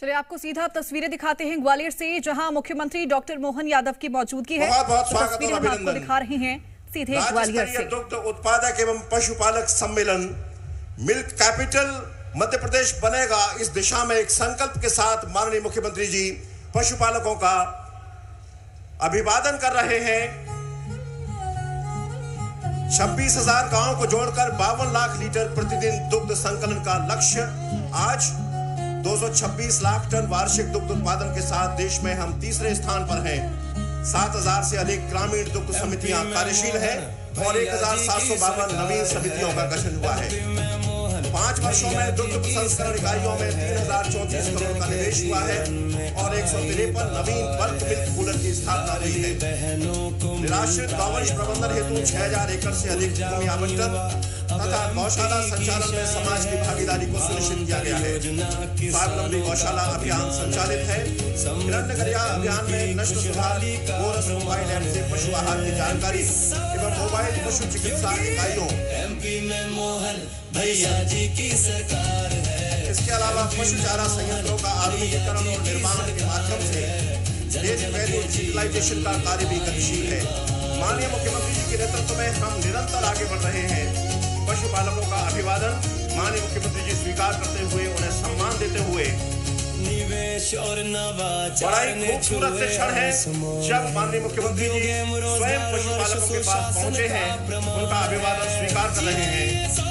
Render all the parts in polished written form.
चलिए आपको सीधा तस्वीरें दिखाते हैं ग्वालियर से, जहां मुख्यमंत्री डॉक्टर मोहन यादव की मौजूदगी है। बहुत स्वागत तस्वीरें हम आपको दिखा रहे हैं सीधे ग्वालियर से। दुग्ध उत्पादक एवं पशुपालक सम्मेलन मिल्क कैपिटल मध्य प्रदेश बनेगा, इस दिशा में एक संकल्प के साथ माननीय मुख्यमंत्री जी पशुपालकों का अभिवादन कर रहे हैं। 26,000 गांवों को जोड़कर 52 लाख लीटर प्रतिदिन दुग्ध संकलन का लक्ष्य। आज 226 लाख टन वार्षिक दुग्ध उत्पादन के साथ देश में हम तीसरे स्थान पर हैं। 7,000 से अधिक ग्रामीण दुग्ध समितियां कार्यशील हैं और 1,752 नवीन समितियों का गठन हुआ है। 5 वर्षों में दुग्ध प्रसंस्करण इकाइयों में 3,034 करोड़ का निवेश हुआ है और 153 नवीन बल्क मिल्क कूलर की स्थापना हुई है। निराश्रित गौवंश प्रबंधन हेतु 6,000 एकड़ से अधिक भूमि आवंटन तथा गौशाला संचालन में समाज की भागीदारी को सुनिश्चित किया गया है। स्वावलंबी गौशाला अभियान संचालित है। हिरण्यगर्या अभियान में नस्ल सुधार, गोरस मोबाइल ऐप से पशु आहार की जानकारी एवं मोबाइल पशु चिकित्सा इकाइयों भैया जी की सरकार है। इसके अलावा पशु चारा संयंत्रों का आधुनिकीकरण और निर्माण के माध्यम से डेयरी वैल्यू डिजिटलाइजेशन का कार्य भी गतिशील है। माननीय मुख्यमंत्री जी के नेतृत्व में हम निरंतर आगे बढ़ रहे हैं। पशुपालकों का अभिवादन माननीय मुख्यमंत्री जी स्वीकार करते हुए उन्हें सम्मान देते हुए निवेश और नवाचार बड़ा ही खूबसूरत से क्षण है जब माननीय मुख्यमंत्री जी स्वयं पशुपालकों के पास पहुंचे हैं, उनका अभिवादन स्वीकार कर रहे हैं।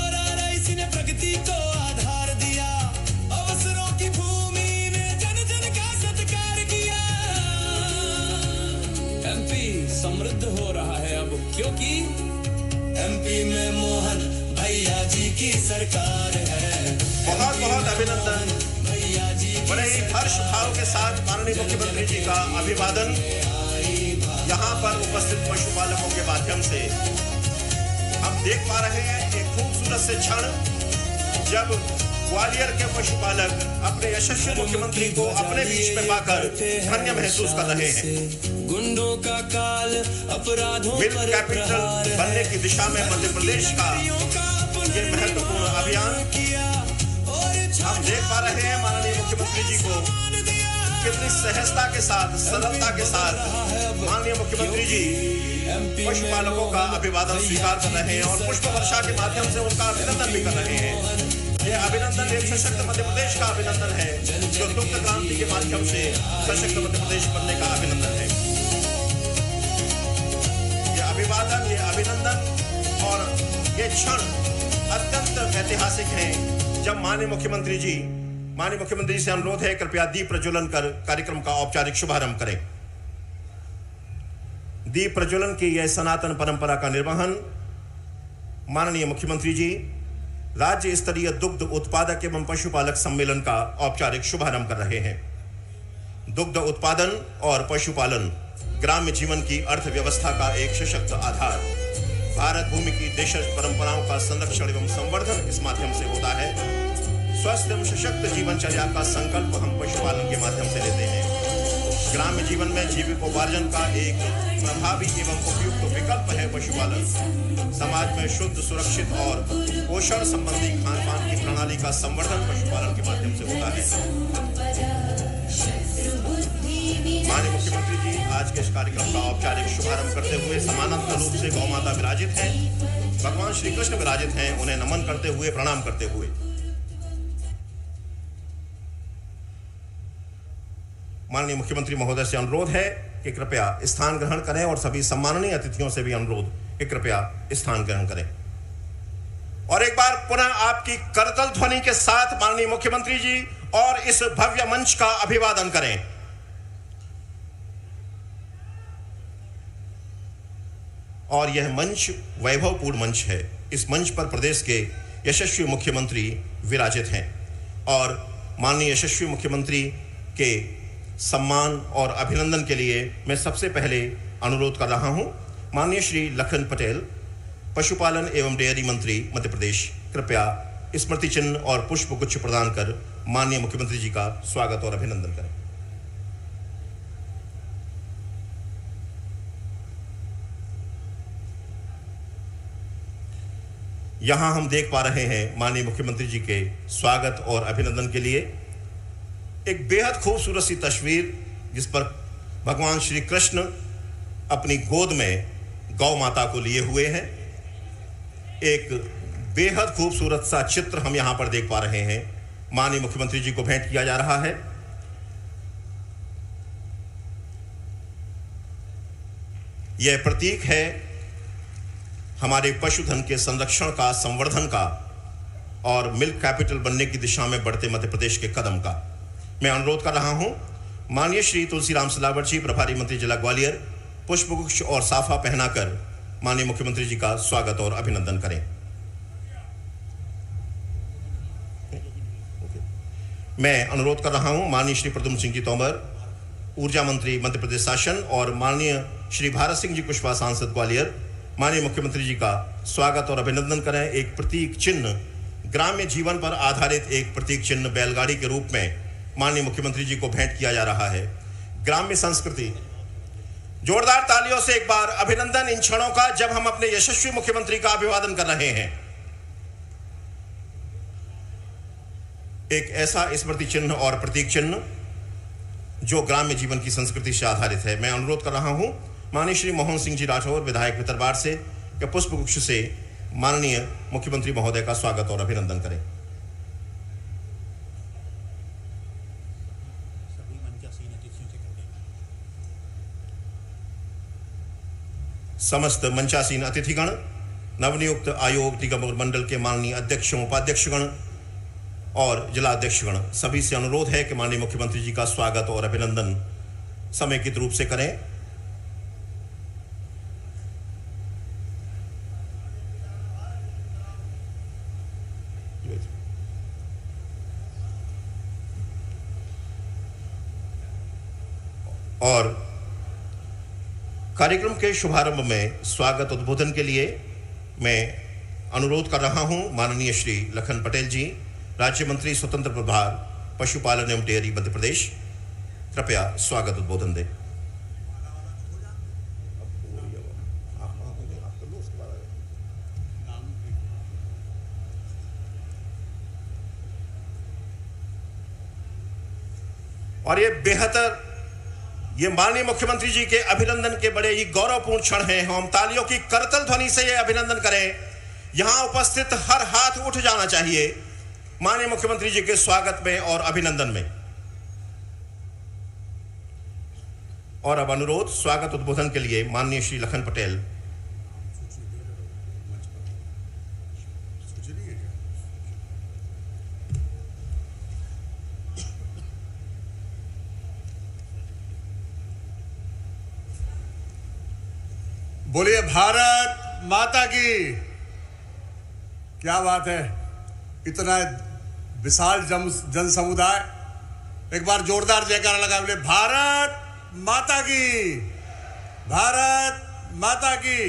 प्रगति को आधार दिया, अवसरों की भूमि में जन जन का सत्कार किया। एमपी समृद्ध हो रहा है अब, क्योंकि एमपी में मोहन भैया जी की सरकार है। बहुत बहुत अभिनंदन। भैया जी बड़े ही हर्ष भाव के साथ माननीय मुख्यमंत्री जी का अभिवादन यहाँ पर उपस्थित पशुपालकों के माध्यम से हम देख पा रहे हैं। एक खूबसूरत से क्षण जब ग्वालियर के पशुपालक अपने यशस्वी मुख्यमंत्री को अपने बीच में पाकर धन्य महसूस कर रहे हैं। गुंडों का काल अपराधों मिल्क कैपिटल बनने की दिशा में मध्य प्रदेश का ये महत्वपूर्ण अभियान हम देख पा रहे हैं। माननीय मुख्यमंत्री जी को कितनी सहजता के साथ, सरलता के साथ माननीय मुख्यमंत्री जी पशुपालकों का अभिवादन स्वीकार कर रहे हैं और पुष्प वर्षा के माध्यम से उनका अभिनंदन भी कर रहे हैं। यह अभिनंदन एक सशक्त मध्य प्रदेश का अभिनंदन है, जो दुग्ध क्रांति के माध्यम से सशक्त मध्य प्रदेश बनने का अभिनंदन है। यह अभिवादन, यह अभिनंदन और ये क्षण अत्यंत ऐतिहासिक है जब माननीय मुख्यमंत्री से अनुरोध है कृपया दीप प्रज्वलन कर कार्यक्रम का औपचारिक शुभारंभ करें। दीप प्रज्वलन की यह सनातन परंपरा का निर्वहन माननीय मुख्यमंत्री जी राज्य स्तरीय दुग्ध उत्पादक एवं पशुपालक सम्मेलन का औपचारिक शुभारंभ कर रहे हैं। दुग्ध उत्पादन और पशुपालन ग्राम्य जीवन की अर्थव्यवस्था का एक सशक्त आधार। भारत भूमि की देशज परंपराओं का संरक्षण एवं संवर्धन इस माध्यम से होता है। स्वस्थ एवं सशक्त जीवनचर्या का संकल्प हम पशुपालन के माध्यम से लेते हैं। ग्राम्य जीवन में जीविकोपार्जन का एक प्रभावी एवं उपयुक्त विकल्प है पशुपालन। समाज में शुद्ध, सुरक्षित और पोषण संबंधी खान पान की प्रणाली का संवर्धन पशुपालन के माध्यम से होता है। माननीय मुख्यमंत्री जी आज के इस कार्यक्रम का औपचारिक शुभारंभ करते हुए समानांतर रूप से गौ माता विराजित हैं, भगवान श्री कृष्ण विराजित हैं, उन्हें नमन करते हुए, प्रणाम करते हुए माननीय मुख्यमंत्री महोदय से अनुरोध है कि कृपया स्थान ग्रहण करें और सभी सम्माननीय अतिथियों से भी अनुरोध कि कृपया स्थान ग्रहण करें। और एक बार पुनः आपकी करतल ध्वनि के साथ माननीय मुख्यमंत्री जी और इस भव्य मंच का अभिवादन करें। और यह मंच वैभवपूर्ण मंच है। इस मंच पर प्रदेश के यशस्वी मुख्यमंत्री विराजित हैं और माननीय यशस्वी मुख्यमंत्री के सम्मान और अभिनंदन के लिए मैं सबसे पहले अनुरोध कर रहा हूं माननीय श्री लखन पटेल, पशुपालन एवं डेयरी मंत्री मध्य प्रदेश, कृपया स्मृति चिन्ह और पुष्प गुच्छ प्रदान कर माननीय मुख्यमंत्री जी का स्वागत और अभिनंदन करें। यहां हम देख पा रहे हैं माननीय मुख्यमंत्री जी के स्वागत और अभिनंदन के लिए एक बेहद खूबसूरत सी तस्वीर जिस पर भगवान श्री कृष्ण अपनी गोद में गौ माता को लिए हुए हैं। एक बेहद खूबसूरत सा चित्र हम यहां पर देख पा रहे हैं। माननीय मुख्यमंत्री जी को भेंट किया जा रहा है। यह प्रतीक है हमारे पशुधन के संरक्षण का, संवर्धन का और मिल्क कैपिटल बनने की दिशा में बढ़ते मध्य प्रदेश के कदम का। मैं अनुरोध कर रहा हूं माननीय श्री तुलसीराम सिलावट जी, प्रभारी मंत्री जिला ग्वालियर, पुष्पगुच्छ और साफा पहनाकर माननीय मुख्यमंत्री जी का स्वागत और अभिनंदन करें। मैं अनुरोध कर रहा हूं माननीय श्री प्रद्युम्न सिंह जी तोमर, ऊर्जा मंत्री मध्य प्रदेश शासन, और माननीय श्री भारत सिंह जी कुशवाहा, सांसद ग्वालियर, माननीय मुख्यमंत्री जी का स्वागत और अभिनंदन करें। एक प्रतीक चिन्ह, ग्राम्य जीवन पर आधारित एक प्रतीक चिन्ह बैलगाड़ी के रूप में माननीय मुख्यमंत्री जी को भेंट किया जा रहा है। ग्राम्य संस्कृति, जोरदार तालियों से एक बार अभिनंदन इन क्षणों का जब हम अपने यशस्वी मुख्यमंत्री का अभिवादन कर रहे हैं। एक ऐसा स्मृति चिन्ह और प्रतीक चिन्ह जो ग्राम्य जीवन की संस्कृति से आधारित है। मैं अनुरोध कर रहा हूं माननीय श्री मोहन सिंह जी राठौर, विधायक भितरवाड़ से, कि पुष्पगुच्छ से माननीय मुख्यमंत्री महोदय का स्वागत और अभिनंदन करें। समस्त मंचासीन अतिथिगण, नवनियुक्त आयोग निगम और मंडल के माननीय अध्यक्षों, उपाध्यक्षगण और जिलाध्यक्षगण, सभी से अनुरोध है कि माननीय मुख्यमंत्री जी का स्वागत और अभिनंदन समेकित रूप से करें। और कार्यक्रम के शुभारंभ में स्वागत उद्बोधन के लिए मैं अनुरोध कर रहा हूं माननीय श्री लखन पटेल जी, राज्य मंत्री स्वतंत्र प्रभार पशुपालन एवं डेयरी मध्य प्रदेश, कृपया स्वागत उद्बोधन दें। और ये बेहतर, ये माननीय मुख्यमंत्री जी के अभिनंदन के बड़े ही गौरवपूर्ण क्षण हैं। हम तालियों की करतल ध्वनि से ये अभिनंदन करें। यहां उपस्थित हर हाथ उठ जाना चाहिए माननीय मुख्यमंत्री जी के स्वागत में और अभिनंदन में। और अब अनुरोध स्वागत उद्बोधन के लिए माननीय श्री लखन पटेल। बोलिए भारत माता की। क्या बात है, इतना विशाल जन समुदाय, एक बार जोरदार जयकारा लगा, बोले भारत माता की, भारत माता की।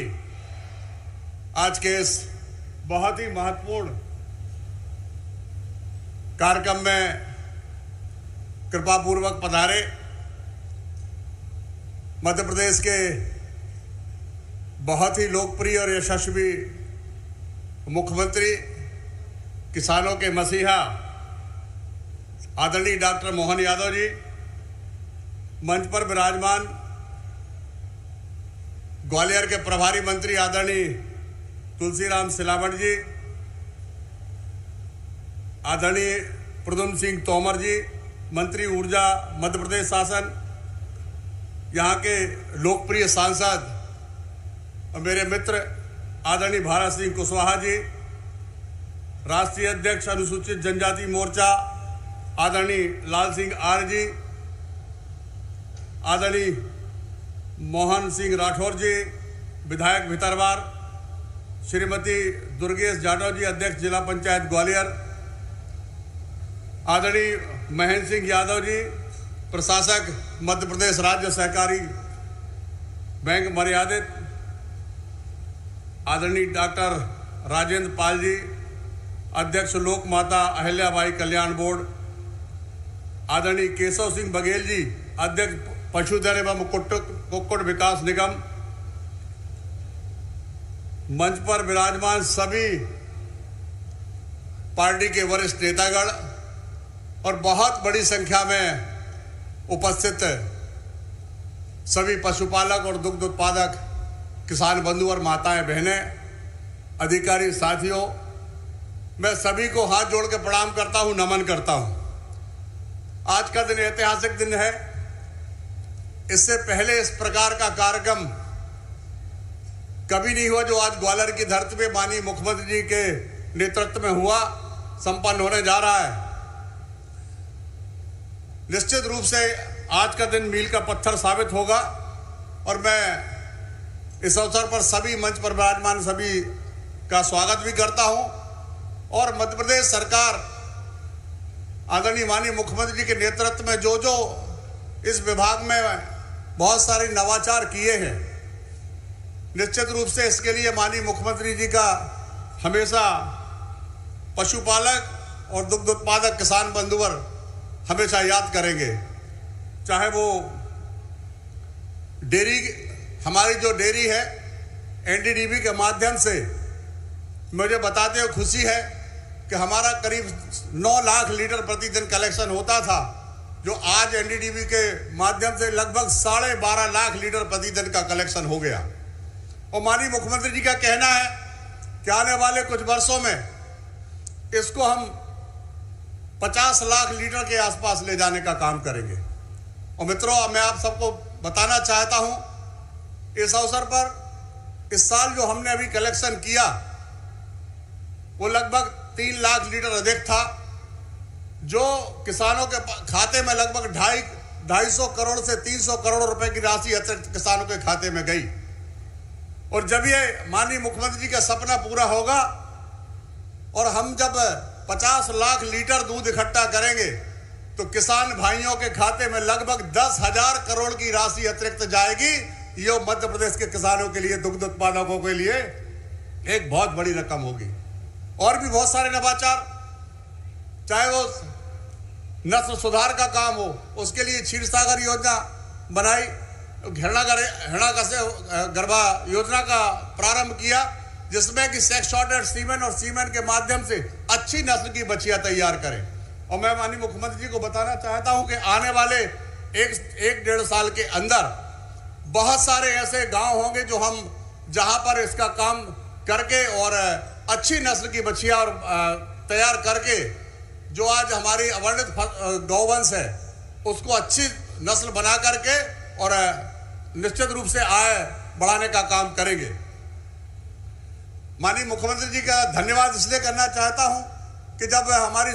आज के इस बहुत ही महत्वपूर्ण कार्यक्रम में कृपापूर्वक पधारे मध्य प्रदेश के बहुत ही लोकप्रिय और यशस्वी मुख्यमंत्री, किसानों के मसीहा आदरणीय डॉक्टर मोहन यादव जी, मंच पर विराजमान ग्वालियर के प्रभारी मंत्री आदरणीय तुलसीराम सिलावट जी, आदरणीय प्रद्युम्न सिंह तोमर जी, मंत्री ऊर्जा मध्य प्रदेश शासन, यहाँ के लोकप्रिय सांसद और मेरे मित्र आदरणीय भारत सिंह कुशवाहा जी, राष्ट्रीय अध्यक्ष अनुसूचित जनजाति मोर्चा आदरणीय लाल सिंह आर्य जी, आदरणीय मोहन सिंह राठौर जी, विधायक भितरवाड़, श्रीमती दुर्गेश जाटव जी, अध्यक्ष जिला पंचायत ग्वालियर, आदरणीय महेंद्र सिंह यादव जी, प्रशासक मध्य प्रदेश राज्य सहकारी बैंक मर्यादित, आदरणीय डॉक्टर राजेंद्र पाल जी, अध्यक्ष लोक माता अहिल्याबाई कल्याण बोर्ड, आदरणीय केशव सिंह बघेल जी, अध्यक्ष पशुधन एवं कुक्कुट विकास निगम, मंच पर विराजमान सभी पार्टी के वरिष्ठ नेतागण, और बहुत बड़ी संख्या में उपस्थित सभी पशुपालक और दुग्ध उत्पादक किसान बंधु और माताएं बहनें, अधिकारी साथियों, मैं सभी को हाथ जोड़ के प्रणाम करता हूं, नमन करता हूं। आज का दिन ऐतिहासिक दिन है। इससे पहले इस प्रकार का कार्यक्रम कभी नहीं हुआ जो आज ग्वालियर की धरती पे माननीय मुख्यमंत्री जी के नेतृत्व में हुआ, संपन्न होने जा रहा है। निश्चित रूप से आज का दिन मील का पत्थर साबित होगा और मैं इस अवसर पर सभी मंच पर विराजमान सभी का स्वागत भी करता हूं और मध्य प्रदेश सरकार आदरणीय माननीय मुख्यमंत्री जी के नेतृत्व में जो जो इस विभाग में बहुत सारे नवाचार किए हैं, निश्चित रूप से इसके लिए माननीय मुख्यमंत्री जी का हमेशा पशुपालक और दुग्ध उत्पादक किसान बंधुवर हमेशा याद करेंगे। चाहे वो डेयरी, हमारी जो डेयरी है एनडीडीबी के माध्यम से मुझे बताते हुए खुशी है कि हमारा करीब 9 लाख लीटर प्रतिदिन कलेक्शन होता था, जो आज एनडीडीबी के माध्यम से लगभग 12.5 लाख लीटर प्रतिदिन का कलेक्शन हो गया। और माननीय मुख्यमंत्री जी का कहना है कि आने वाले कुछ वर्षों में इसको हम 50 लाख लीटर के आसपास ले जाने का काम करेंगे। और मित्रों, मैं आप सबको बताना चाहता हूं इस अवसर पर, इस साल जो हमने अभी कलेक्शन किया वो लगभग 3 लाख लीटर अधिक था, जो किसानों के खाते में लगभग 250 करोड़ से 300 करोड़ रुपए की राशि अतिरिक्त किसानों के खाते में गई। और जब ये माननीय मुख्यमंत्री जी का सपना पूरा होगा और हम जब 50 लाख लीटर दूध इकट्ठा करेंगे तो किसान भाइयों के खाते में लगभग 10,000 करोड़ की राशि अतिरिक्त जाएगी। ये मध्य प्रदेश के किसानों के लिए, दुग्ध उत्पादकों के लिए एक बहुत बड़ी रकम होगी। और भी बहुत सारे नवाचार, चाहे वो नस्ल सुधार का काम हो, उसके लिए क्षीरसागर योजना बनाई, गर्भा योजना का प्रारंभ किया, जिसमें कि सेक्स शॉर्टेड सीमेन और सीमेन के माध्यम से अच्छी नस्ल की बछियां तैयार करें। और मैं माननीय मुख्यमंत्री जी को बताना चाहता हूं कि आने वाले 1-1.5 साल के अंदर बहुत सारे ऐसे गांव होंगे जो हम जहां पर इसका काम करके और अच्छी नस्ल की बछियां और तैयार करके जो आज हमारी अवर्णित गौवंश है उसको अच्छी नस्ल बना करके और निश्चित रूप से आय बढ़ाने का काम करेंगे। माननीय मुख्यमंत्री जी का धन्यवाद इसलिए करना चाहता हूं कि जब हमारी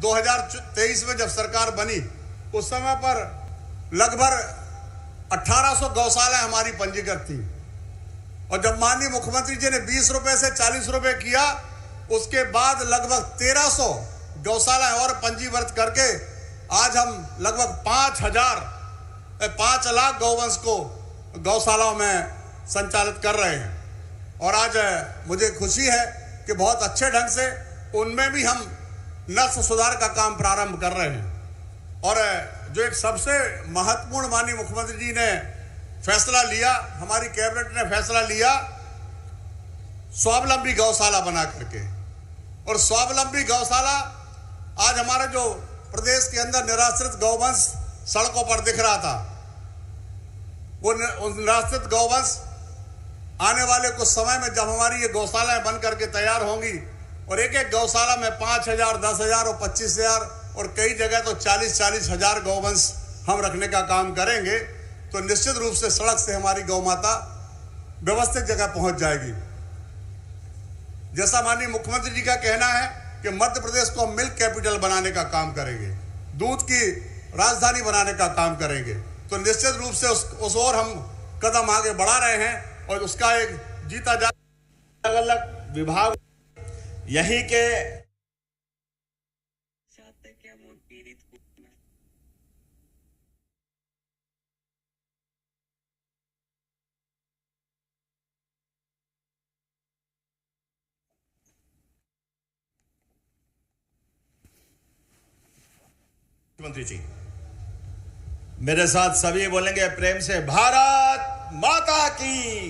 2023 में जब सरकार बनी उस समय पर लगभग 1800 गौशालाएं हमारी पंजीकृत थी, और जब माननीय मुख्यमंत्री जी ने 20 रुपए से 40 रुपए किया, उसके बाद लगभग 1300 गौशालाएं और पंजीकृत करके आज हम लगभग 5 लाख गौवंश को गौशालाओं में संचालित कर रहे हैं। और आज मुझे खुशी है कि बहुत अच्छे ढंग से उनमें भी हम नस्ल सुधार का काम प्रारंभ कर रहे हैं। और जो एक सबसे महत्वपूर्ण माननीय मुख्यमंत्री जी ने फैसला लिया, हमारी कैबिनेट ने फैसला लिया स्वावलंबी गौशाला बना करके। और स्वावलंबी गौशाला, आज हमारे जो प्रदेश के अंदर निराश्रित गौवंश सड़कों पर दिख रहा था, वो निराश्रित गौवंश आने वाले कुछ समय में जब हमारी ये गौशालाएं बन करके तैयार होंगी और एक एक गौशाला में 5,000, 10,000 और 25,000 और कई जगह तो 40-40 हजार गौवंश हम रखने का काम करेंगे, तो निश्चित रूप से सड़क से हमारी गौ माता व्यवस्थित जगह पहुंच जाएगी। जैसा माननीय मुख्यमंत्री जी का कहना है कि मध्य प्रदेश को हम मिल्क कैपिटल बनाने का काम करेंगे, दूध की राजधानी बनाने का काम करेंगे, तो निश्चित रूप से उस ओर हम कदम आगे बढ़ा रहे हैं। और उसका एक जीता जागता अलग विभाग यही के मुख्यमंत्री जी मेरे साथ सभी बोलेंगे प्रेम से, भारत माता की,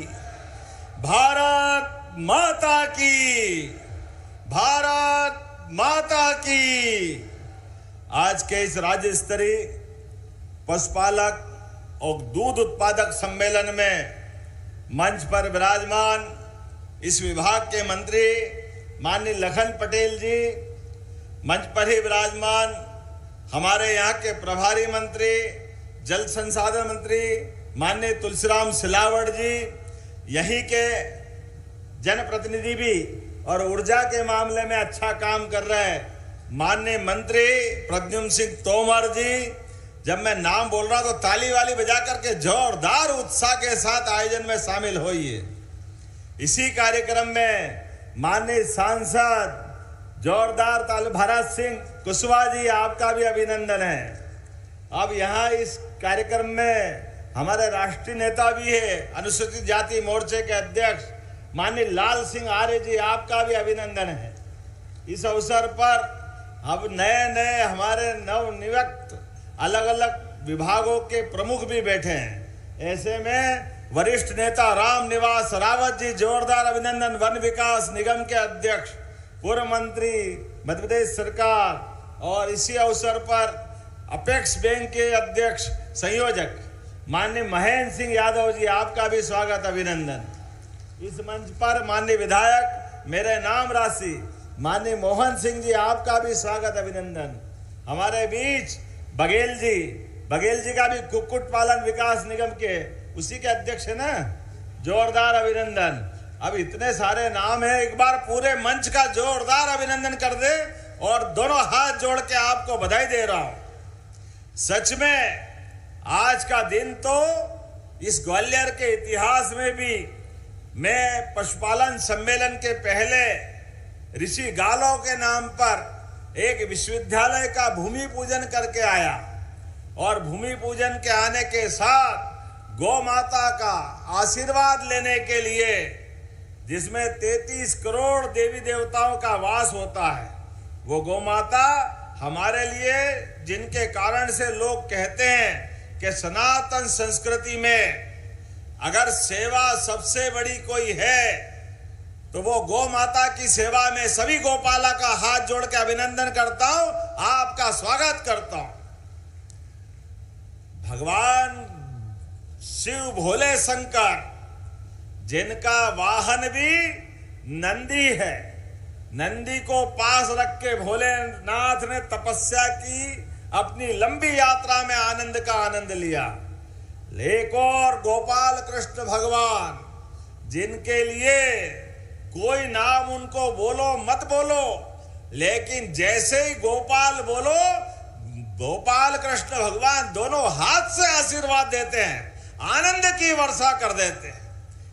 भारत माता की, भारत माता की। आज के इस राज्य स्तरीय पशुपालक और दूध उत्पादक सम्मेलन में मंच पर विराजमान इस विभाग के मंत्री माननीय लखन पटेल जी, मंच पर ही विराजमान हमारे यहाँ के प्रभारी मंत्री जल संसाधन मंत्री माननीय तुलसीराम सिलावट जी, यहीं के जनप्रतिनिधि भी और ऊर्जा के मामले में अच्छा काम कर रहे हैं माननीय मंत्री प्रद्युम्न सिंह तोमर जी। जब मैं नाम बोल रहा तो ताली वाली बजा करके जोरदार उत्साह के साथ आयोजन में शामिल होइए। इसी कार्यक्रम में माननीय सांसद जोरदार ताली भरत सिंह कुशवाहा जी, आपका भी अभिनंदन है। अब यहाँ इस कार्यक्रम में हमारे राष्ट्रीय नेता भी है, अनुसूचित जाति मोर्चे के अध्यक्ष माननीय लाल सिंह आर्य जी, आपका भी अभिनंदन है। इस अवसर पर अब नए हमारे नवनियुक्त अलग अलग विभागों के प्रमुख भी बैठे हैं। ऐसे में वरिष्ठ नेता राम निवास रावत जी, जोरदार अभिनंदन। वन विकास निगम के अध्यक्ष, पूर्व मंत्री मध्य प्रदेश सरकार, और इसी अवसर पर अपेक्स बैंक के अध्यक्ष संयोजक माननीय महेंद्र सिंह यादव जी, आपका भी स्वागत अभिनंदन। इस मंच पर माननीय विधायक मेरे नाम राशि माननीय मोहन सिंह जी, आपका भी स्वागत अभिनंदन। हमारे बीच बघेल जी का भी कुक्कुट पालन विकास निगम के उसी के अध्यक्ष है ना, जोरदार अभिनंदन। अब इतने सारे नाम है, एक बार पूरे मंच का जोरदार अभिनंदन कर दे और दोनों हाथ जोड़ के आपको बधाई दे रहा हूं। सच में आज का दिन तो इस ग्वालियर के इतिहास में भी, मैं पशुपालन सम्मेलन के पहले ऋषि गालो के नाम पर एक विश्वविद्यालय का भूमि पूजन करके आया और भूमि पूजन के आने के साथ गौ माता का आशीर्वाद लेने के लिए, जिसमें 33 करोड़ देवी देवताओं का वास होता है, वो गौ माता हमारे लिए, जिनके कारण से लोग कहते हैं कि सनातन संस्कृति में अगर सेवा सबसे बड़ी कोई है तो वो गौ माता की सेवा में सभी गोपाला का हाथ जोड़ के अभिनंदन करता हूं, आपका स्वागत करता हूं। भगवान शिव भोले शंकर, जिनका वाहन भी नंदी है, नंदी को पास रख के भोलेनाथ ने तपस्या की, अपनी लंबी यात्रा में आनंद का आनंद लिया। एक और गोपाल कृष्ण भगवान, जिनके लिए कोई नाम उनको बोलो मत बोलो, लेकिन जैसे ही गोपाल बोलो, गोपाल कृष्ण भगवान दोनों हाथ से आशीर्वाद देते हैं, आनंद की वर्षा कर देते हैं।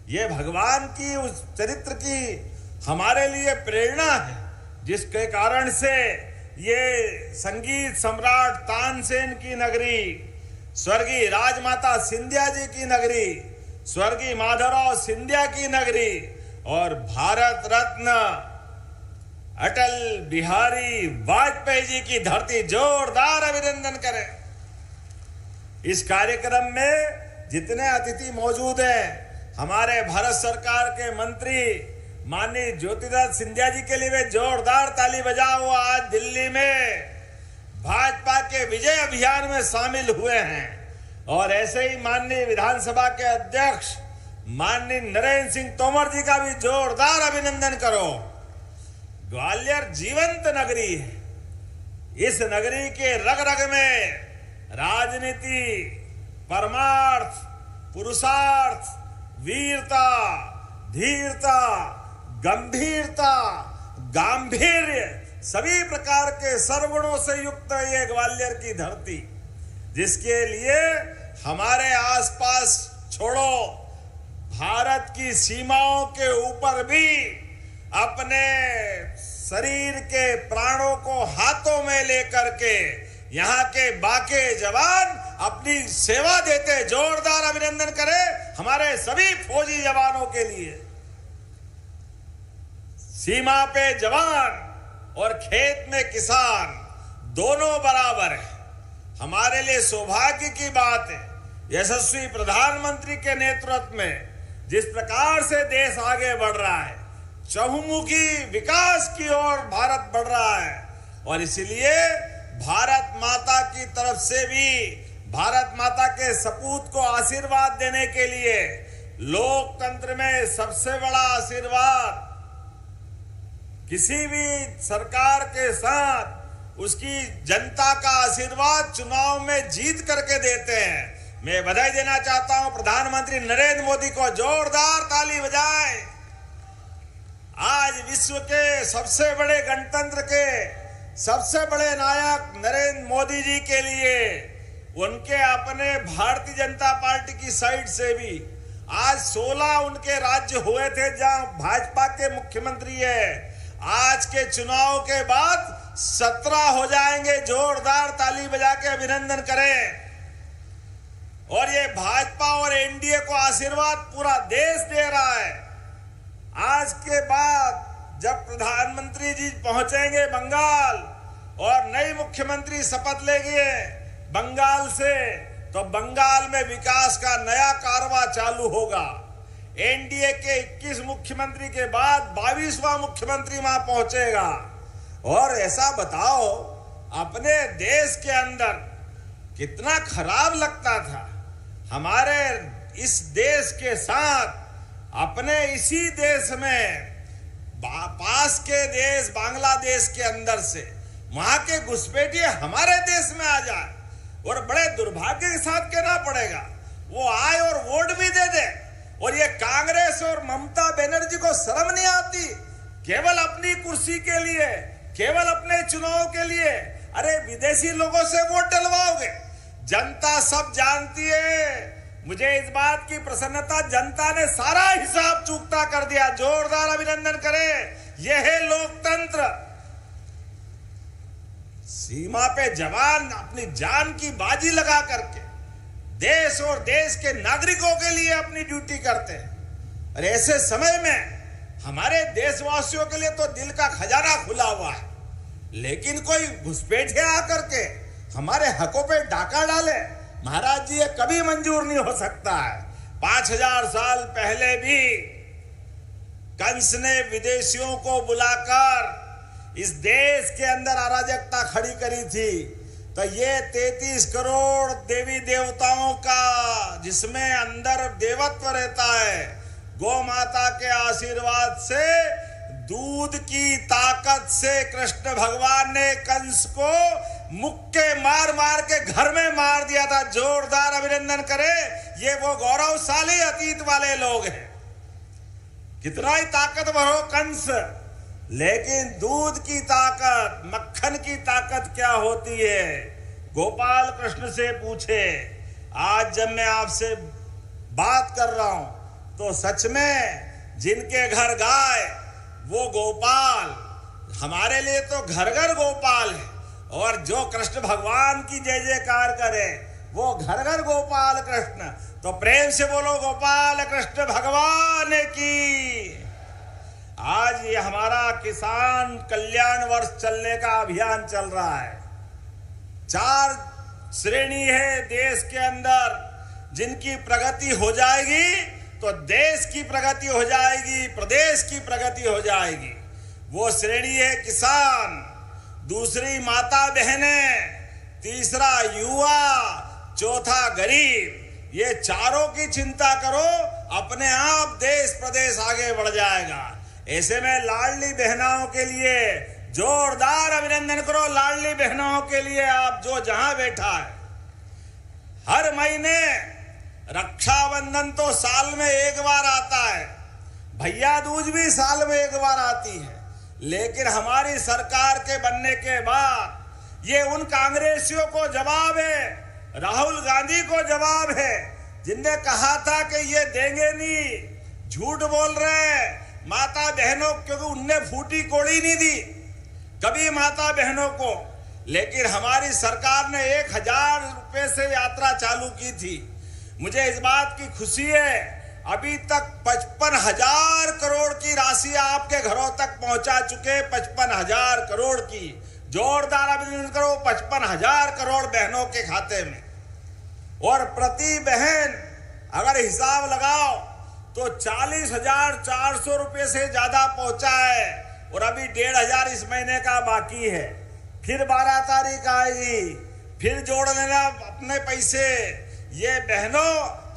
ये भगवान की उस चरित्र की हमारे लिए प्रेरणा है, जिसके कारण से ये संगीत सम्राट तानसेन की नगरी, स्वर्गीय राजमाता सिंधिया जी की नगरी, स्वर्गीय माधवराव सिंधिया की नगरी और भारत रत्न अटल बिहारी वाजपेयी जी की धरती, जोरदार अभिनंदन करें। इस कार्यक्रम में जितने अतिथि मौजूद हैं, हमारे भारत सरकार के मंत्री माननीय ज्योतिरादित्य सिंधिया जी के लिए भी जोरदार ताली बजाओ। आज दिल्ली में भाजपा के विजय अभियान में शामिल हुए हैं। और ऐसे ही माननीय विधानसभा के अध्यक्ष माननीय नरेंद्र सिंह तोमर जी का भी जोरदार अभिनंदन करो। ग्वालियर जीवंत नगरी है, इस नगरी के रग रग में राजनीति, परमार्थ, पुरुषार्थ, वीरता, धीरता, गंभीरता, गांधीर्य, सभी प्रकार के सर्वगुणों से युक्त ये ग्वालियर की धरती, जिसके लिए हमारे आसपास छोड़ो, भारत की सीमाओं के ऊपर भी अपने शरीर के प्राणों को हाथों में लेकर के यहाँ के बाके जवान अपनी सेवा देते। जोरदार अभिनंदन करें हमारे सभी फौजी जवानों के लिए। सीमा पे जवान और खेत में किसान दोनों बराबर है। हमारे लिए सौभाग्य की बात है, यशस्वी प्रधानमंत्री के नेतृत्व में जिस प्रकार से देश आगे बढ़ रहा है, चहुमुखी विकास की ओर भारत बढ़ रहा है, और इसलिए भारत माता की तरफ से भी भारत माता के सपूत को आशीर्वाद देने के लिए लोकतंत्र में सबसे बड़ा आशीर्वाद किसी भी सरकार के साथ उसकी जनता का आशीर्वाद चुनाव में जीत करके देते हैं। मैं बधाई देना चाहता हूं प्रधानमंत्री नरेंद्र मोदी को, जोरदार ताली बजाएं। आज विश्व के सबसे बड़े गणतंत्र के सबसे बड़े नायक नरेंद्र मोदी जी के लिए उनके अपने भारतीय जनता पार्टी की साइड से भी आज 16 उनके राज्य हुए थे जहां भाजपा के मुख्यमंत्री है। आज के चुनाव के बाद 17 हो जाएंगे। जोरदार ताली बजा के अभिनंदन करें। और ये भाजपा और एनडीए को आशीर्वाद पूरा देश दे रहा है। आज के बाद जब प्रधानमंत्री जी पहुंचेंगे बंगाल और नई मुख्यमंत्री शपथ लेंगे बंगाल से, तो बंगाल में विकास का नया कारवां चालू होगा। एनडीए के 21 मुख्यमंत्री के बाद 22वां मुख्यमंत्री वहां पहुंचेगा। और ऐसा बताओ, अपने देश के अंदर कितना खराब लगता था हमारे इस देश के साथ अपने इसी देश में पास के देश बांग्लादेश के अंदर से वहां के घुसपैठिए हमारे देश में आ जाए और बड़े दुर्भाग्य के साथ कहना पड़ेगा वो आए और वोट भी दे दे। और ये कांग्रेस और ममता बनर्जी को शर्म नहीं आती, केवल अपनी कुर्सी के लिए, केवल अपने चुनाव के लिए अरे विदेशी लोगों से वोट डलवाओगे। जनता सब जानती है। मुझे इस बात की प्रसन्नता, जनता ने सारा हिसाब चूकता कर दिया। जोरदार अभिनंदन करें। यह है लोकतंत्र। सीमा पे जवान अपनी जान की बाजी लगा करके देश और देश के नागरिकों के लिए अपनी ड्यूटी करते हैं। और ऐसे समय में हमारे देशवासियों के लिए तो दिल का खजाना खुला हुआ है, लेकिन कोई घुसपैठिया आकर के हमारे हकों पे डाका डाले, महाराज जी ये कभी मंजूर नहीं हो सकता है। 5000 साल पहले भी कंस ने विदेशियों को बुलाकर इस देश के अंदर अराजकता खड़ी करी थी। तो ये 33 करोड़ देवी देवताओं का जिसमें अंदर देवत्व रहता है, गौ माता के आशीर्वाद से, दूध की ताकत से कृष्ण भगवान ने कंस को मुक्के मार मार के घर में मार दिया था। जोरदार अभिनंदन करें। ये वो गौरवशाली अतीत वाले लोग हैं। कितना ही ताकतवर हो कंस, लेकिन दूध की ताकत, मक्खन की ताकत क्या होती है, गोपाल कृष्ण से पूछे। आज जब मैं आपसे बात कर रहा हूं तो सच में जिनके घर गाय वो गोपाल, हमारे लिए तो घर घर गोपाल है। और जो कृष्ण भगवान की जय जयकार करे वो घर घर गोपाल कृष्ण। तो प्रेम से बोलो गोपाल कृष्ण भगवान की। आज ये हमारा किसान कल्याण वर्ष चलने का अभियान चल रहा है। 4 श्रेणी है देश के अंदर, जिनकी प्रगति हो जाएगी तो देश की प्रगति हो जाएगी, प्रदेश की प्रगति हो जाएगी। वो श्रेणी है किसान, दूसरी माता बहनें, तीसरा युवा, चौथा गरीब। ये चारों की चिंता करो, अपने आप देश प्रदेश आगे बढ़ जाएगा। ऐसे में लाडली बहनाओं के लिए जोरदार अभिनंदन करो। लाडली बहनाओं के लिए आप जो जहां बैठा है, हर महीने रक्षाबंधन तो साल में एक बार आता है, भैया दूज भी साल में एक बार आती है, लेकिन हमारी सरकार के बनने के बाद ये उन कांग्रेसियों को जवाब है, राहुल गांधी को जवाब है, जिनने कहा था कि ये देंगे नहीं, झूठ बोल रहे हैं माता बहनों, क्योंकि उनने फूटी कोड़ी नहीं दी कभी माता बहनों को। लेकिन हमारी सरकार ने 1000 रुपए से यात्रा चालू की थी। मुझे इस बात की खुशी है, अभी तक 55,000 करोड़ की राशि आपके घरों तक पहुंचा चुके। 55,000 करोड़ की जोरदार अभिनंदन करो। 55,000 करोड़ बहनों के खाते में, और प्रति बहन अगर हिसाब लगाओ तो 40,400 रुपये से ज्यादा पहुंचा है। और अभी 1,500 इस महीने का बाकी है। फिर 12 तारीख आएगी, फिर जोड़ लेना अपने पैसे। ये बहनों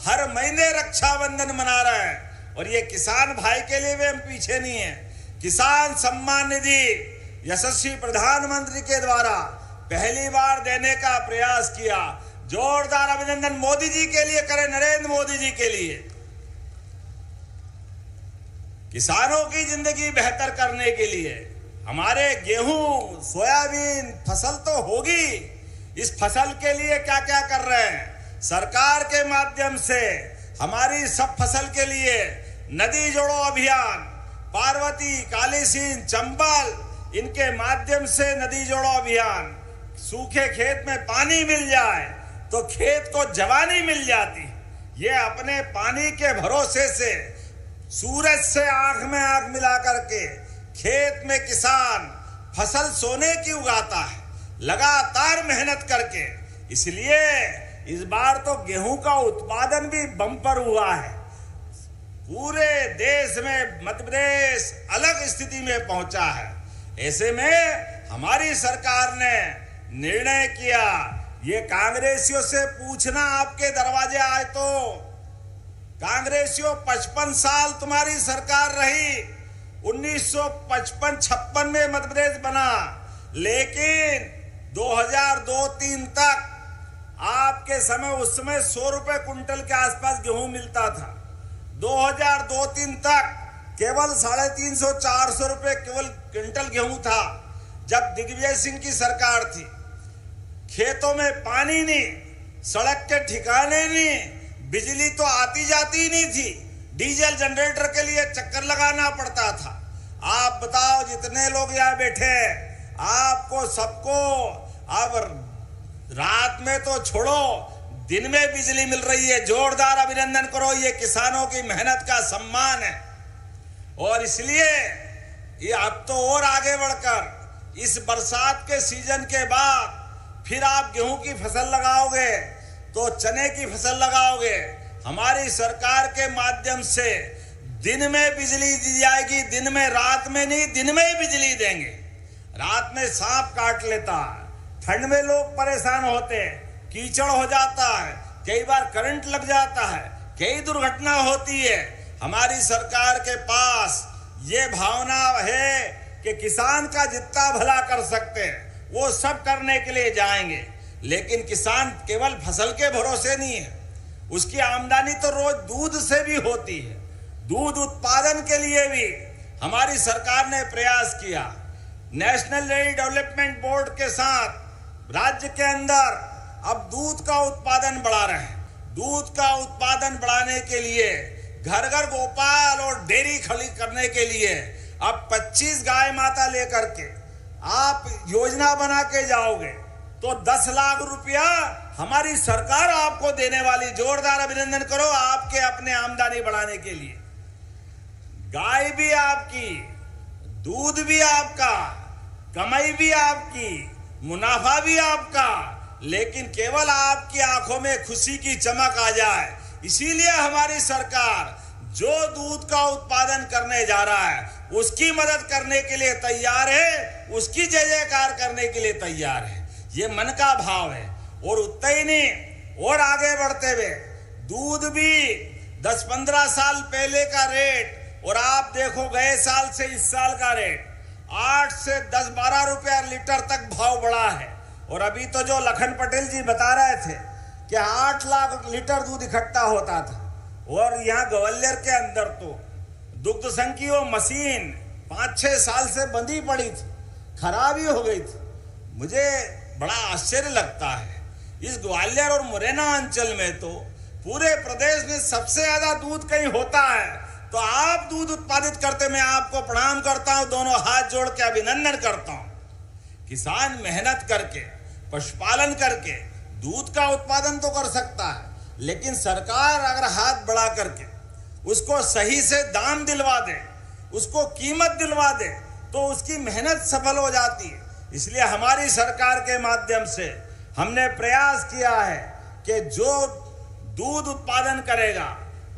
हर महीने रक्षाबंधन मना रहे हैं और ये किसान भाई के लिए भी हम पीछे नहीं है। किसान सम्मान निधि यशस्वी प्रधानमंत्री के द्वारा पहली बार देने का प्रयास किया। जोरदार अभिनंदन मोदी जी के लिए करें, नरेंद्र मोदी जी के लिए। किसानों की जिंदगी बेहतर करने के लिए हमारे गेहूं सोयाबीन फसल तो होगी, इस फसल के लिए क्या क्या कर रहे हैं सरकार के माध्यम से। हमारी सब फसल के लिए नदी जोड़ो अभियान, पार्वती, कालीसिंध, चंबल, इनके माध्यम से नदी जोड़ो अभियान। सूखे खेत में पानी मिल जाए तो खेत को जवानी मिल जाती। ये अपने पानी के भरोसे से सूरज से आंख में आंख मिला करके खेत में किसान फसल सोने की उगाता है, लगातार मेहनत करके। इसलिए इस बार तो गेहूं का उत्पादन भी बम्पर हुआ है। पूरे देश में मध्य प्रदेश अलग स्थिति में पहुंचा है। ऐसे में हमारी सरकार ने निर्णय किया, ये कांग्रेसियों से पूछना आपके दरवाजे आए तो। कांग्रेसियों 55 साल तुम्हारी सरकार रही, 1955-56 में मध्य प्रदेश बना, लेकिन 2002-03 तक आपके समय, उस समय 100 रुपए कुंटल के आसपास गेहूं मिलता था। 2002-03 तक केवल 350-400 रुपए केवल क्विंटल गेहूं था। जब दिग्विजय सिंह की सरकार थी, खेतों में पानी नहीं, सड़क के ठिकाने नहीं, बिजली तो आती जाती नहीं थी, डीजल जनरेटर के लिए चक्कर लगाना पड़ता था। आप बताओ, जितने लोग यहाँ बैठे हैं, आपको सबको अब रात में तो छोड़ो, दिन में बिजली मिल रही है। जोरदार अभिनंदन करो, ये किसानों की मेहनत का सम्मान है। और इसलिए ये अब तो और आगे बढ़कर इस बरसात के सीजन के बाद फिर आप गेहूं की फसल लगाओगे तो चने की फसल लगाओगे। हमारी सरकार के माध्यम से दिन में बिजली दी जाएगी, दिन में, रात में नहीं, दिन में ही बिजली देंगे। रात में सांप काट लेता है, ठंड में लोग परेशान होते हैं, कीचड़ हो जाता है, कई बार करंट लग जाता है, कई दुर्घटना होती है। हमारी सरकार के पास ये भावना है कि किसान का जितना भला कर सकते हैं वो सब करने के लिए जाएंगे। लेकिन किसान केवल फसल के भरोसे नहीं है, उसकी आमदनी तो रोज दूध से भी होती है। दूध उत्पादन के लिए भी हमारी सरकार ने प्रयास किया। नेशनल डेयरी डेवलपमेंट बोर्ड के साथ राज्य के अंदर अब दूध का उत्पादन बढ़ा रहे हैं। दूध का उत्पादन बढ़ाने के लिए घर घर गोपाल और डेयरी खड़ी करने के लिए अब 25 गाय माता लेकर के आप योजना बना के जाओगे तो 10 लाख रुपया हमारी सरकार आपको देने वाली। जोरदार अभिनंदन करो आपके अपने आमदनी बढ़ाने के लिए। गाय भी आपकी, दूध भी आपका, कमाई भी आपकी, मुनाफा भी आपका, लेकिन केवल आपकी आंखों में खुशी की चमक आ जाए। इसीलिए हमारी सरकार जो दूध का उत्पादन करने जा रहा है उसकी मदद करने के लिए तैयार है, उसकी जय जयकार करने के लिए तैयार है। ये मन का भाव है। और उतना ही नहीं, और आगे बढ़ते हुए दूध भी 10-15 साल पहले का रेट और आप देखो गए साल से इस साल का रेट 8 से 10-12 रुपया लीटर तक भाव बढ़ा है। और अभी तो जो लखन पटेल जी बता रहे थे कि 8 लाख लीटर दूध इकट्ठा होता था। और यहाँ ग्वालियर के अंदर तो दुग्ध संघ की वो मशीन 5-6 साल से बंदी पड़ी थी, खराब ही हो गई थी। मुझे बड़ा आश्चर्य लगता है, इस ग्वालियर और मुरैना अंचल में तो पूरे प्रदेश में सबसे ज्यादा दूध कहीं होता है, तो आप दूध उत्पादित करते, मैं आपको प्रणाम करता हूं, दोनों हाथ जोड़ के अभिनंदन करता हूं। किसान मेहनत करके, पशुपालन करके दूध का उत्पादन तो कर सकता है, लेकिन सरकार अगर हाथ बढ़ा करके उसको सही से दाम दिलवा दे, उसको कीमत दिलवा दे, तो उसकी मेहनत सफल हो जाती है। इसलिए हमारी सरकार के माध्यम से हमने प्रयास किया है कि जो दूध उत्पादन करेगा,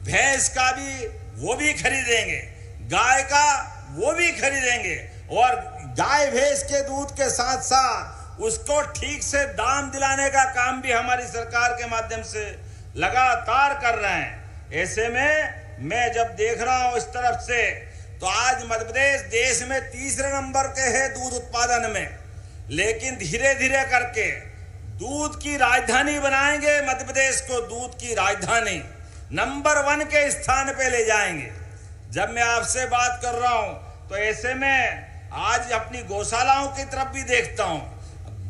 भैंस का भी वो भी खरीदेंगे, गाय का वो भी खरीदेंगे, और गाय भैंस के दूध के साथ साथ उसको ठीक से दाम दिलाने का काम भी हमारी सरकार के माध्यम से लगातार कर रहे हैं। ऐसे में मैं जब देख रहा हूं इस तरफ से, तो आज मध्य प्रदेश देश में तीसरे नंबर के है दूध उत्पादन में, लेकिन धीरे धीरे करके दूध की राजधानी बनाएंगे। मध्य प्रदेश को दूध की राजधानी नंबर 1 के स्थान पे ले जाएंगे। जब मैं आपसे बात कर रहा हूं तो ऐसे में आज अपनी गौशालाओं की तरफ भी देखता हूं।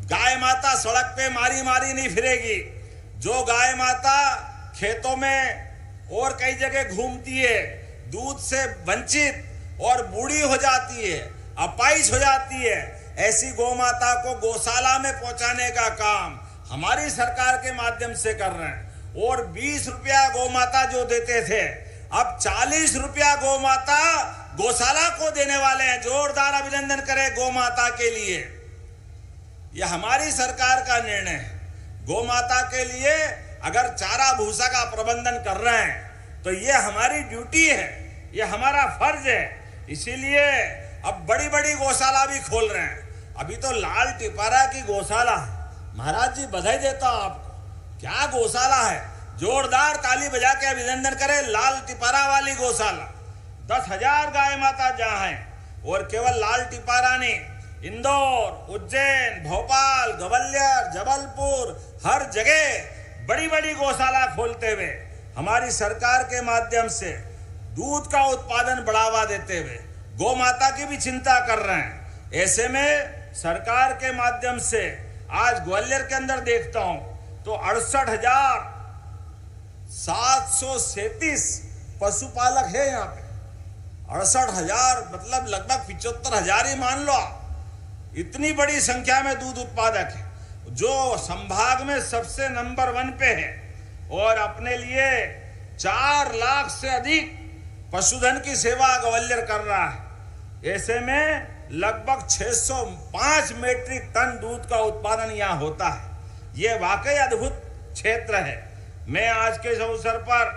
गाय माता सड़क पे मारी मारी नहीं फिरेगी। जो गाय माता खेतों में और कई जगह घूमती है, दूध से वंचित और बूढ़ी हो जाती है, अपाहिज हो जाती है, ऐसी गौ माता को गौशाला में पहुंचाने का काम हमारी सरकार के माध्यम से कर रहे हैं। और 20 रुपया गौ माता जो देते थे, अब 40 रुपया गौ माता गौशाला को देने वाले हैं। जोरदार अभिनंदन करें गौ माता के लिए। यह हमारी सरकार का निर्णय है। गौ माता के लिए अगर चारा भूसा का प्रबंधन कर रहे हैं तो यह हमारी ड्यूटी है, यह हमारा फर्ज है। इसीलिए अब बड़ी बड़ी गौशाला भी खोल रहे हैं। अभी तो लाल टिपारा की गौशाला है। महाराज जी बधाई देता हूं आपको। क्या गौशाला है, जोरदार ताली बजा के अभिनंदन करें। लाल टिपारा वाली गौशाला 10,000 गाय माता जहां हैं। और केवल लाल टिपारा नहीं, इंदौर, उज्जैन, भोपाल, ग्वालियर, जबलपुर, हर जगह बड़ी बड़ी गौशाला खोलते हुए हमारी सरकार के माध्यम से दूध का उत्पादन बढ़ावा देते हुए गौ माता की भी चिंता कर रहे हैं। ऐसे में सरकार के माध्यम से आज ग्वालियर के अंदर देखता हूं तो 68,737 पशुपालक है यहाँ पे। 68,000 मतलब लगभग 75,000 ही मान लो। इतनी बड़ी संख्या में दूध उत्पादक है, जो संभाग में सबसे नंबर 1 पे है। और अपने लिए 4 लाख से अधिक पशुधन की सेवा ग्वालियर कर रहा है। ऐसे में लगभग 605 मीट्रिक टन दूध का उत्पादन यहाँ होता है। ये वाकई अद्भुत क्षेत्र है। मैं आज के इस अवसर पर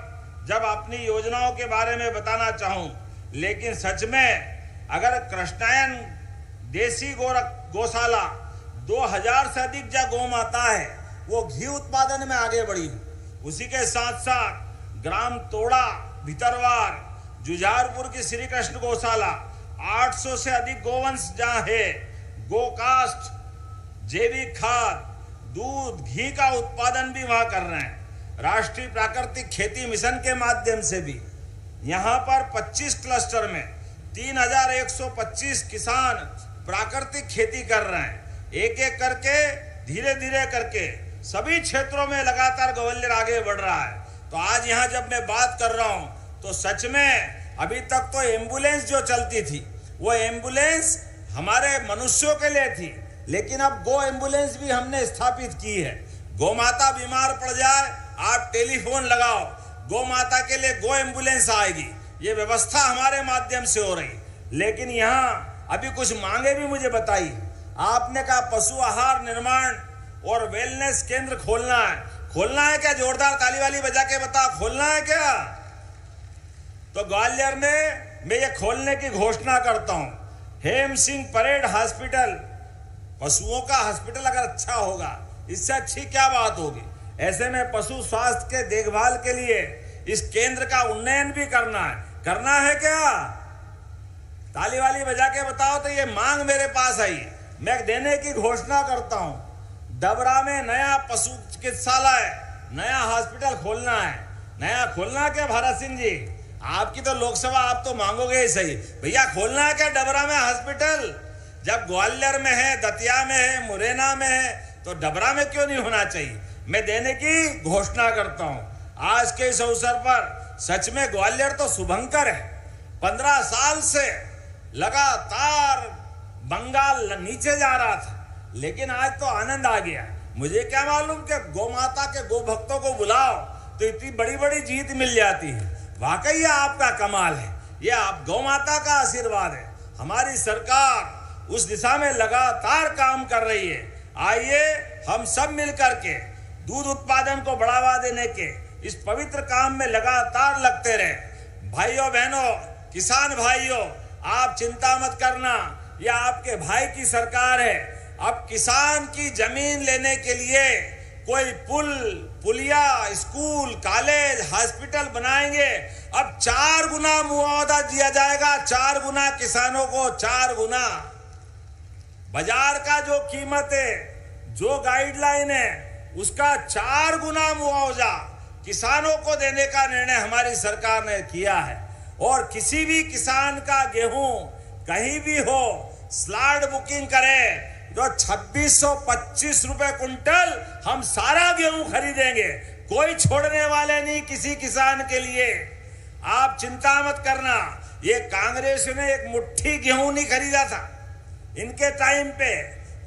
जब अपनी योजनाओं के बारे में बताना चाहूं, लेकिन सच में अगर कृष्णायन देसी गौशाला 2000 से अधिक जो गौ माता है वो घी उत्पादन में आगे बढ़ी। उसी के साथ साथ ग्राम तोड़ा, भितरवार, जुझारपुर की श्री कृष्ण गौशाला 800 से अधिक गोवंश जहाँ है। गोकास्ट, जैविक खाद, दूध, घी का उत्पादन भी वहाँ कर रहे हैं। राष्ट्रीय प्राकृतिक खेती मिशन के माध्यम से भी यहाँ पर 25 क्लस्टर में 3125 किसान प्राकृतिक खेती कर रहे हैं। एक एक करके धीरे धीरे करके सभी क्षेत्रों में लगातार ग्वालियर आगे बढ़ रहा है। तो आज यहाँ जब मैं बात कर रहा हूँ तो सच में अभी तक तो एम्बुलेंस जो चलती थी वो एम्बुलेंस हमारे मनुष्यों के लिए थी, लेकिन अब गो एम्बुलेंस भी हमने स्थापित की है। गौ माता बीमार पड़ जाए, आप टेलीफोन लगाओ, गौ माता के लिए गो एम्बुलेंस आएगी। ये व्यवस्था हमारे माध्यम से हो रही। लेकिन यहाँ अभी कुछ मांगे भी मुझे बताई। आपने कहा पशु आहार निर्माण और वेलनेस केंद्र खोलना है क्या? जोरदार ताली वाली बजा के बता, खोलना है क्या? तो ग्वालियर में मैं ये खोलने की घोषणा करता हूं। हेम सिंह परेड हॉस्पिटल, पशुओं का हॉस्पिटल अगर अच्छा होगा, इससे अच्छी क्या बात होगी। ऐसे में पशु स्वास्थ्य के देखभाल के लिए इस केंद्र का उन्नयन भी करना है क्या? ताली वाली बजा के बताओ। तो ये मांग मेरे पास आई, मैं देने की घोषणा करता हूं। डबरा में नया पशु चिकित्सालय, नया हॉस्पिटल खोलना है। नया खोलना क्या भारत सिंह जी? आपकी तो लोकसभा, आप तो मांगोगे ही सही। भैया खोलना है क्या डबरा में हॉस्पिटल? जब ग्वालियर में है, दतिया में है, मुरैना में है, तो डबरा में क्यों नहीं होना चाहिए? मैं देने की घोषणा करता हूं। आज के इस अवसर पर सच में ग्वालियर तो शुभंकर है। 15 साल से लगातार बंगाल नीचे जा रहा था, लेकिन आज तो आनंद आ गया। मुझे क्या मालूम कि गौ माता के गो भक्तों को बुलाओ तो इतनी बड़ी बड़ी जीत मिल जाती है। वाकई ये आपका कमाल है, ये आप गौ माता का आशीर्वाद है। हमारी सरकार उस दिशा में लगातार काम कर रही है। आइए हम सब मिलकर के दूध उत्पादन को बढ़ावा देने के इस पवित्र काम में लगातार लगते रहे। भाइयों बहनों, किसान भाइयों, आप चिंता मत करना, यह आपके भाई की सरकार है। अब किसान की जमीन लेने के लिए कोई पुलिया, स्कूल, कॉलेज, हॉस्पिटल बनाएंगे। अब 4 गुना मुआवजा दिया जाएगा, 4 गुना किसानों को, 4 गुना। बाजार का जो कीमत है, जो गाइडलाइन है, उसका 4 गुना मुआवजा किसानों को देने का निर्णय हमारी सरकार ने किया है। और किसी भी किसान का गेहूं कहीं भी हो, स्लॉट बुकिंग करें तो 2625 रुपए कुंटल हम सारा गेहूं खरीदेंगे, कोई छोड़ने वाले नहीं किसी किसान के लिए। आप चिंता मत करना, ये कांग्रेस ने एक मुट्ठी गेहूं नहीं खरीदा था इनके टाइम पे,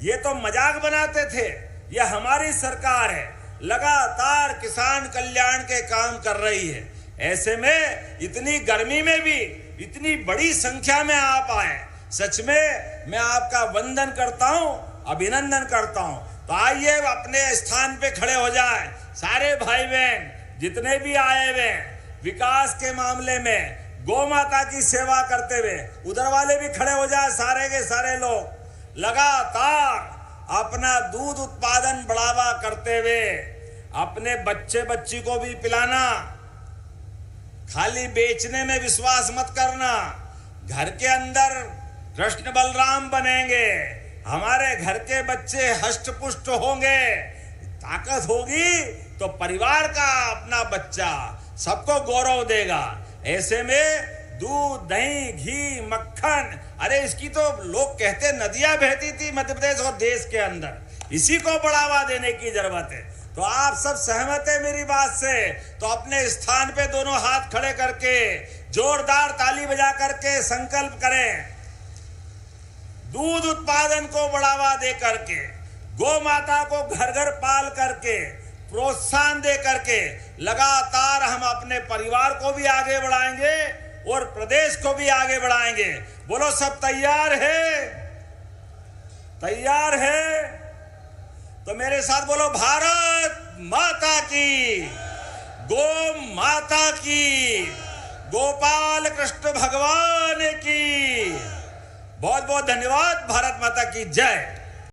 ये तो मजाक बनाते थे। ये हमारी सरकार है, लगातार किसान कल्याण के काम कर रही है। ऐसे में इतनी गर्मी में भी इतनी बड़ी संख्या में आप आए, सच में मैं आपका वंदन करता हूं, अभिनंदन करता हूं। तो आइए अपने स्थान पे खड़े हो जाएं, सारे भाई बहन जितने भी आए हुए विकास के मामले में, गौ माता की सेवा करते हुए, उधर वाले भी खड़े हो जाए, सारे के सारे लोग लगातार अपना दूध उत्पादन बढ़ावा करते हुए अपने बच्चे बच्ची को भी पिलाना। खाली बेचने में विश्वास मत करना, घर के अंदर कृष्ण बलराम बनेंगे, हमारे घर के बच्चे हष्ट पुष्ट होंगे, ताकत होगी तो परिवार का अपना बच्चा सबको गौरव देगा। ऐसे में दूध, दही, घी, मक्खन, अरे इसकी तो लोग कहते नदियां बहती थी मध्य प्रदेश और देश के अंदर, इसी को बढ़ावा देने की जरूरत है। तो आप सब सहमत है मेरी बात से? तो अपने स्थान पे दोनों हाथ खड़े करके जोरदार ताली बजा करके संकल्प करें, दूध उत्पादन को बढ़ावा दे करके, गौ माता को घर घर पाल करके, प्रोत्साहन दे करके लगातार हम अपने परिवार को भी आगे बढ़ाएंगे और प्रदेश को भी आगे बढ़ाएंगे। बोलो सब तैयार है? तैयार है? तो मेरे साथ बोलो, भारत माता की, गौ माता की, गोपाल कृष्ण भगवान की। बहुत बहुत धन्यवाद। भारत माता की जय।